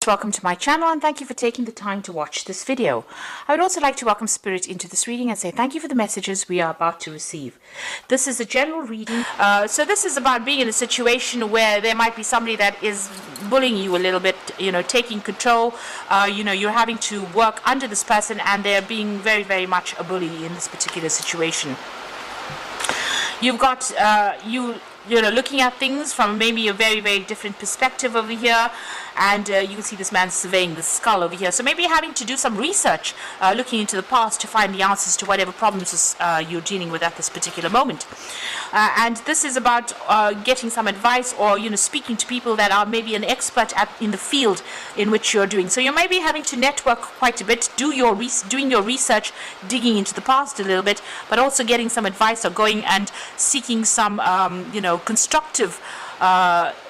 most welcome to my channel, and thank you for taking the time to watch this video. I would also like to welcome Spirit into this reading and say thank you for the messages we are about to receive. This is a general reading. So this is about being in a situation where there might be somebody that is bullying you a little bit, taking control. You're having to work under this person and they're being very, very much a bully in this particular situation. You've got looking at things from maybe a very, very different perspective over here, and you can see this man surveying the skull over here. So maybe having to do some research, looking into the past to find the answers to whatever problems you're dealing with at this particular moment. And this is about getting some advice, or speaking to people that are maybe an expert in the field in which you're doing. So you may be having to network quite a bit, doing your research, digging into the past a little bit, but also getting some advice or going and seeking some constructive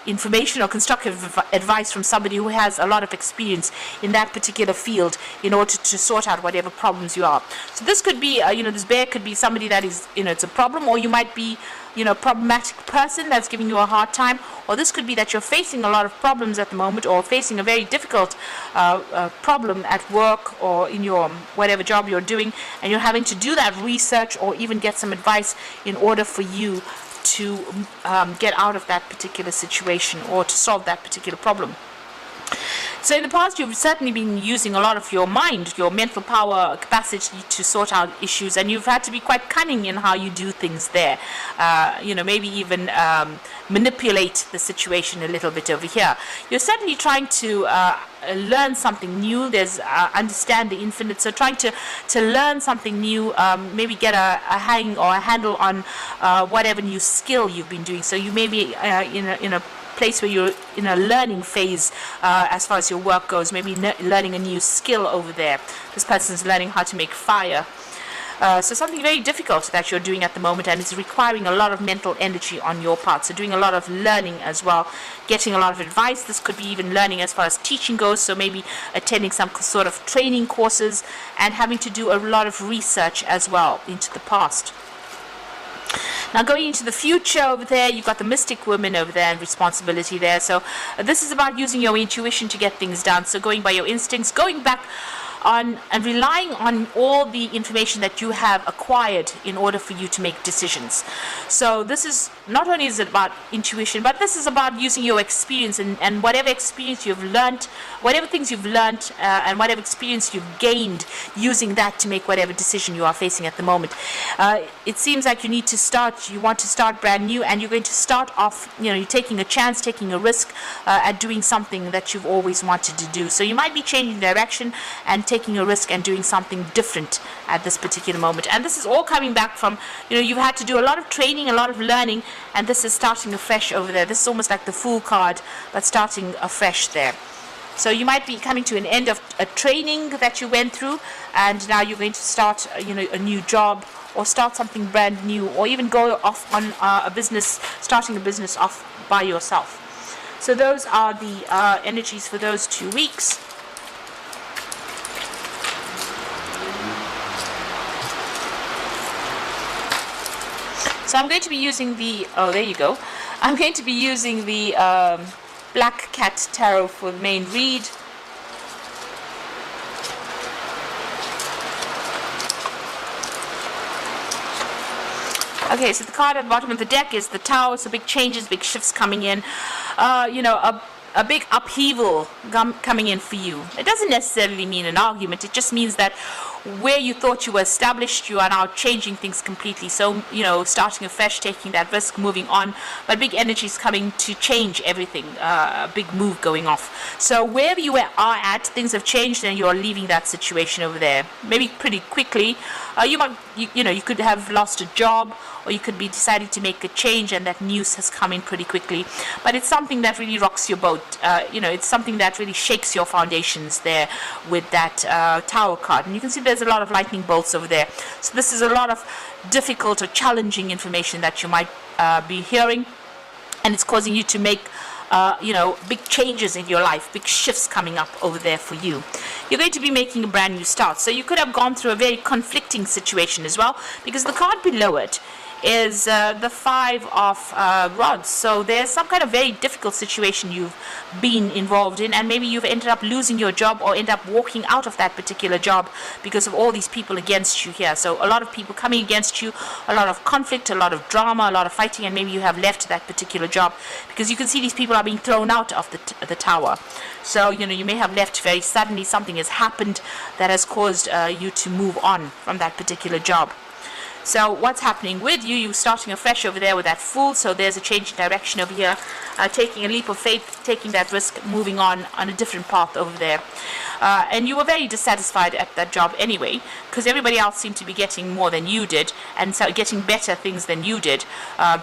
information or constructive advice from somebody who has a lot of experience in that particular field in order to sort out whatever problems you are. So this could be, this bear could be somebody that is, it's a problem, or you might be, a problematic person that's giving you a hard time, or this could be that you're facing a lot of problems at the moment, or facing a very difficult problem at work or in your whatever job you're doing, and you're having to do that research or even get some advice in order for you to get out of that particular situation or to solve that particular problem. So in the past, you've certainly been using a lot of your mind, your mental power, capacity to sort out issues, and you've had to be quite cunning in how you do things there. Maybe even manipulate the situation a little bit over here. You're certainly trying to learn something new. There's understand the infinite, so trying to learn something new, maybe get a hang or a handle on whatever new skill you've been doing. So you may be in a place where you're in a learning phase as far as your work goes, maybe learning a new skill over there. This person's learning how to make fire. So something very difficult that you're doing at the moment, and it's requiring a lot of mental energy on your part. So doing a lot of learning as well, getting a lot of advice. This could be even learning as far as teaching goes, so maybe attending some sort of training courses and having to do a lot of research as well into the past. Now going into the future over there, you've got the mystic woman over there and responsibility there. So this is about using your intuition to get things done. So going by your instincts, going back on and relying on all the information that you have acquired in order for you to make decisions. So this is not only is it about intuition, but this is about using your experience and whatever experience you've learned, whatever things you've learned, and whatever experience you've gained, using that to make whatever decision you are facing at the moment. It seems like you want to start brand new, and you're going to start off, you're taking a chance, taking a risk at doing something that you've always wanted to do. So you might be changing direction and taking a risk and doing something different at this particular moment. And this is all coming back from, you've had to do a lot of training, a lot of learning, and this is starting afresh over there. This is almost like the Fool card, but starting afresh there. So you might be coming to an end of a training that you went through, and now you're going to start, a new job, or start something brand new, or even go off on starting a business off by yourself. So those are the energies for those 2 weeks. So I'm going to be using the, I'm going to be using the Black Cat Tarot for the main read. Okay, so the card at the bottom of the deck is the Tower, so big changes, big shifts coming in. A big upheaval coming in for you. It doesn't necessarily mean an argument. It just means that where you thought you were established, you are now changing things completely. So, starting afresh, taking that risk, moving on. But big energy is coming to change everything. A big move going off. So wherever you are at, things have changed, and you are leaving that situation over there. Maybe pretty quickly. You could have lost a job, or you could be deciding to make a change, and that news has come in pretty quickly. But it's something that really rocks your boat. It's something that really shakes your foundations there with that Tower card. And you can see there's a lot of lightning bolts over there. So this is a lot of difficult or challenging information that you might be hearing, and it's causing you to make big changes in your life, big shifts coming up over there for you. You're going to be making a brand new start. So you could have gone through a very conflicting situation as well, because the card below it is the 5 of rods. So there's some kind of very difficult situation you've been involved in, and maybe you've ended up losing your job or end up walking out of that particular job because of all these people against you here. So a lot of people coming against you, a lot of conflict, a lot of drama, a lot of fighting, and maybe you have left that particular job because you can see these people are being thrown out of the tower. So you may have left very suddenly. Something has happened that has caused you to move on from that particular job. So what's happening with you? You're starting afresh over there with that Fool. So there's a change in direction over here, taking a leap of faith, taking that risk, moving on a different path over there. And you were very dissatisfied at that job anyway, because everybody else seemed to be getting more than you did, and so getting better things than you did.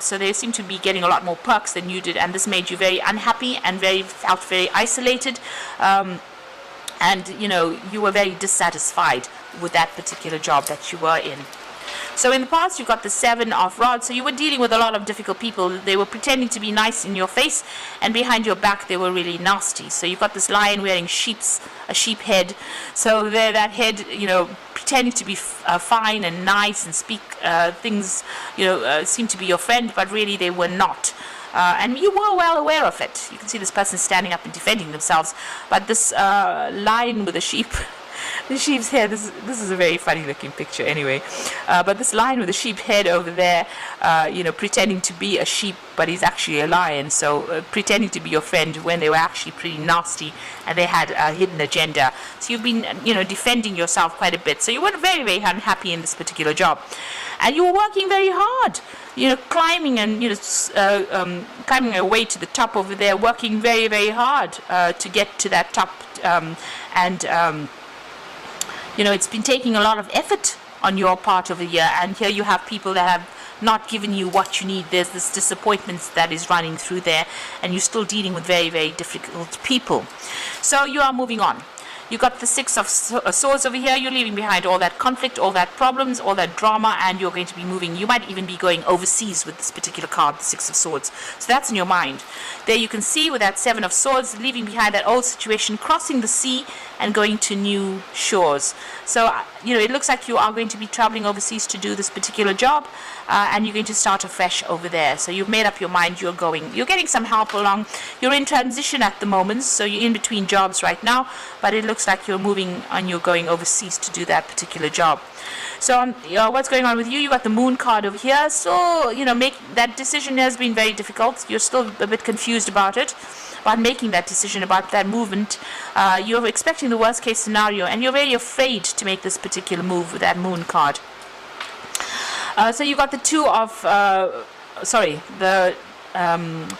So they seemed to be getting a lot more perks than you did, and this made you very unhappy and felt very isolated. And you were very dissatisfied with that particular job that you were in. So in the past, you got the 7 of rods. So you were dealing with a lot of difficult people. They were pretending to be nice in your face, and behind your back, they were really nasty. So you've got this lion wearing a sheep head. So there, that head, pretending to be fine and nice and speak things, seem to be your friend, but really they were not. And you were well aware of it. You can see this person standing up and defending themselves. But this lion with a sheep. The sheep's head, this is a very funny looking picture anyway, but this lion with a sheep head over there, pretending to be a sheep, but he's actually a lion, so pretending to be your friend when they were actually pretty nasty and they had a hidden agenda. So you've been, defending yourself quite a bit. So you were very, very unhappy in this particular job. And you were working very hard, climbing and, climbing your way to the top over there, working very, very hard to get to that top, it's been taking a lot of effort on your part over here, and here you have people that have not given you what you need. There's this disappointment that is running through there, and you're still dealing with very, very difficult people. So you are moving on. You got the 6 of swords over here. You're leaving behind all that conflict, all that problems, all that drama, and you're going to be moving. You might even be going overseas with this particular card, the 6 of swords. So that's in your mind. There you can see with that 7 of swords, leaving behind that old situation, crossing the sea and going to new shores. So, it looks like you are going to be traveling overseas to do this particular job, and you're going to start afresh over there. So you've made up your mind, you're going. You're getting some help along. You're in transition at the moment, so you're in between jobs right now, but it looks like you're moving and you're going overseas to do that particular job. So what's going on with you? You got the Moon card over here. So, make that decision has been very difficult. You're still a bit confused about it, about making that decision about that movement. You're expecting the worst case scenario, and you're very afraid to make this particular move with that Moon card. So you got the 2 of, the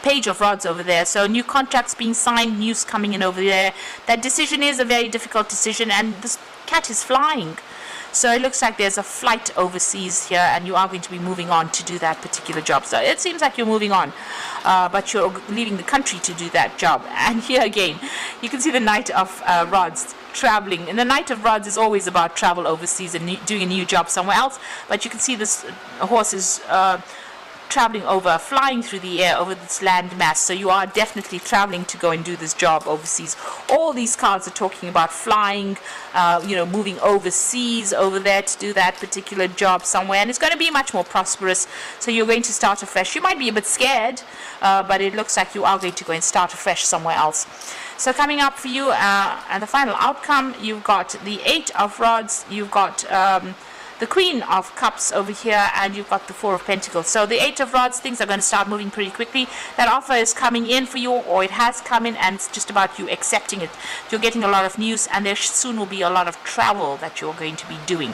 Page of Rods over there. So new contracts being signed, news coming in over there. That decision is a very difficult decision, and this cat is flying. So it looks like there's a flight overseas here, and you are going to be moving on to do that particular job. So it seems like you're moving on, but you're leaving the country to do that job. And here again, you can see the Knight of Rods traveling. And the Knight of Rods is always about travel overseas and doing a new job somewhere else. But you can see this horse is traveling over, flying through the air over this land mass. So you are definitely traveling to go and do this job overseas. All these cards are talking about flying, moving overseas over there to do that particular job somewhere, and it's going to be much more prosperous. So you're going to start afresh. You might be a bit scared, but it looks like you are going to go and start afresh somewhere else. So coming up for you, and the final outcome, you've got the 8 of Rods, you've got the Queen of Cups over here, and you've got the 4 of Pentacles. So the 8 of Rods, things are going to start moving pretty quickly. That offer is coming in for you, or it has come in, and it's just about you accepting it. You're getting a lot of news, and there soon will be a lot of travel that you're going to be doing.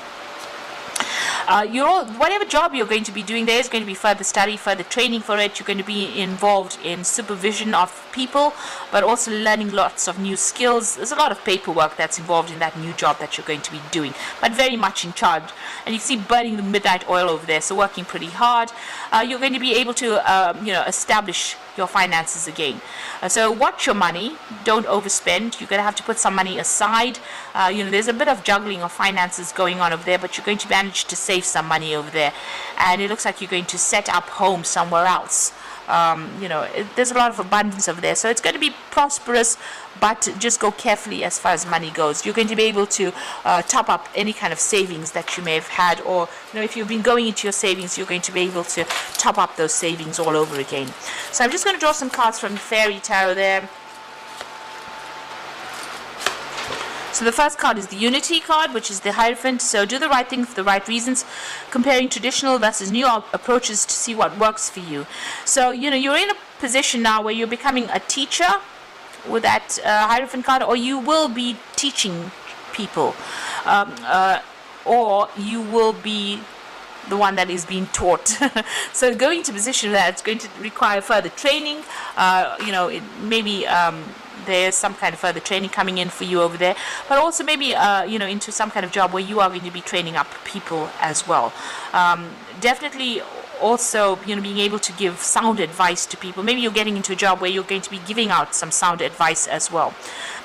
Whatever job you're going to be doing, there is going to be further study, further training for it. You're going to be involved in supervision of people, but also learning lots of new skills. There's a lot of paperwork that's involved in that new job that you're going to be doing, but very much in charge. And you see burning the midnight oil over there, so working pretty hard. You're going to be able to, establish your finances again. So watch your money, don't overspend. You're going to have to put some money aside. There's a bit of juggling of finances going on over there, but you're going to manage to save some money over there. And it looks like you're going to set up home somewhere else. There's a lot of abundance over there, so it's going to be prosperous, but just go carefully as far as money goes. You're going to be able to top up any kind of savings that you may have had, or if you've been going into your savings, you're going to be able to top up those savings all over again. So I'm just going to draw some cards from the Fairy Tarot there. So the first card is the Unity card, which is the Hierophant. So do the right thing for the right reasons, comparing traditional versus new approaches to see what works for you. So, you're in a position now where you're becoming a teacher with that Hierophant card, or you will be teaching people, or you will be the one that is being taught. So going to a position that it's going to require further training, maybe there's some kind of further training coming in for you over there, but also maybe into some kind of job where you are going to be training up people as well. Definitely also being able to give sound advice to people. Maybe you're getting into a job where you're going to be giving out some sound advice as well,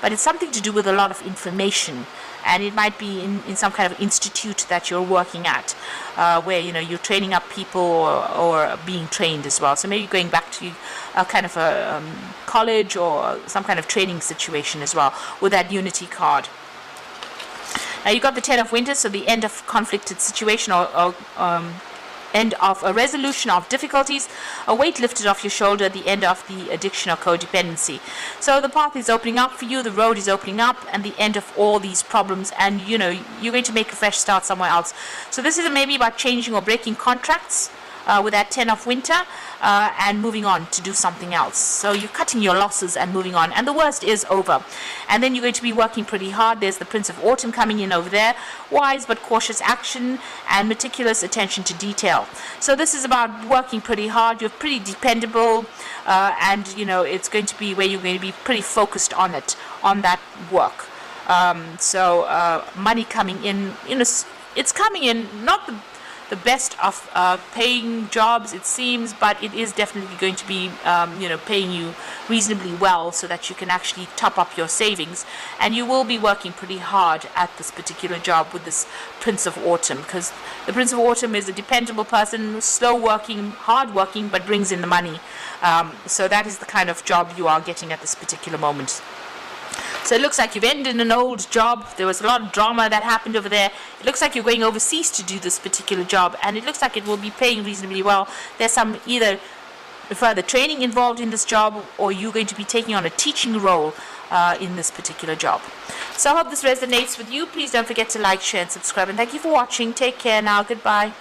but it's something to do with a lot of information, and it might be in some kind of institute that you're working at, where you're training up people or being trained as well. So maybe going back to a kind of a college or some kind of training situation as well with that Unity card. Now you got the Ten of Winter, so the end of conflicted situation, or end of a resolution of difficulties, a weight lifted off your shoulder, the end of the addiction or codependency. So the path is opening up for you, the road is opening up, and the end of all these problems, and you're going to make a fresh start somewhere else. So this is maybe about changing or breaking contracts with that Ten of Winter, and moving on to do something else. So you're cutting your losses and moving on, and the worst is over. And then you're going to be working pretty hard. There's the Prince of Autumn coming in over there. Wise but cautious action and meticulous attention to detail. So this is about working pretty hard. You're pretty dependable, and it's going to be where you're going to be pretty focused on that work. Money coming in, it's coming in, not the best of paying jobs, it seems, but it is definitely going to be paying you reasonably well, so that you can actually top up your savings, and you will be working pretty hard at this particular job with this Prince of Autumn, because the Prince of Autumn is a dependable person, slow working, hard working, but brings in the money. So that is the kind of job you are getting at this particular moment. So it looks like you've ended an old job. There was a lot of drama that happened over there. It looks like you're going overseas to do this particular job, and it looks like it will be paying reasonably well. There's some either further training involved in this job, or you're going to be taking on a teaching role in this particular job. So I hope this resonates with you. Please don't forget to like, share, and subscribe. And thank you for watching. Take care now. Goodbye.